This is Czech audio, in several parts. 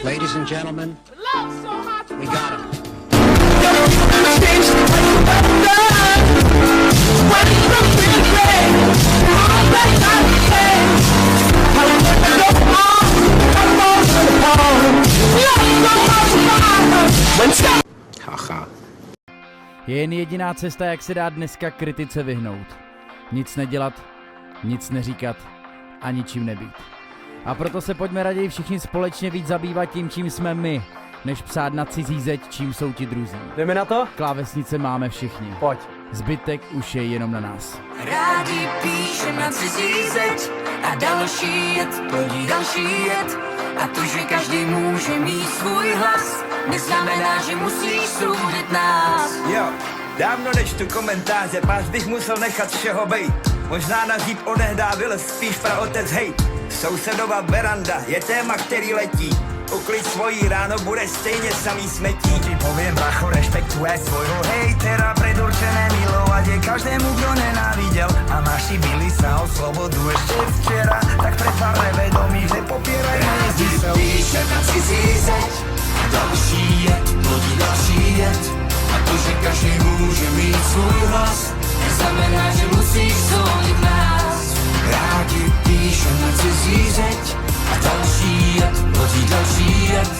Ladies and gentlemen, we got him. Haha. Je jen jediná cesta, jak se dá dneska kritice vyhnout. Nic nedělat, nic neříkat a ničím nebýt. A proto se pojďme raději všichni společně víc zabývat tím, čím jsme my, než psát na cizí zeď, čím jsou ti druzí. Jdeme na to? Klávesnice máme všichni. Pojď. Zbytek už je jenom na nás. Rádi píšem na cizí zeď a další jet, plní další jet. A to, že každý může mít svůj hlas, neznamená, že musíš soudit nás. Jo, dávno nečtu komentáře, pás bych musel nechat všeho bejt. Možná na zíp onehdá vylez, spíš praotec hejt. Sousedova veranda je téma, který letí. Uklid svojí ráno, bude stejně samý smetí. Ti poviem, bracho, rešpektuje svojho hejtera, predurčené milovať je každému, kdo nenávidel. A naši bili sa o slobodu ešte včera, tak pretvárne vedomí, že popieraj nezmysel. Píšem na cizí zeď a další jet, plní další jet. A to, že každý může mít svůj hlas, neznamená, že musíš soudit nás. Rádi píšem na cizí zeď a další jet, plní další jet.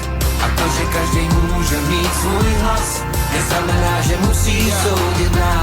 A to, že každý může mít svůj hlas, neznamená, že musíš soudit nás.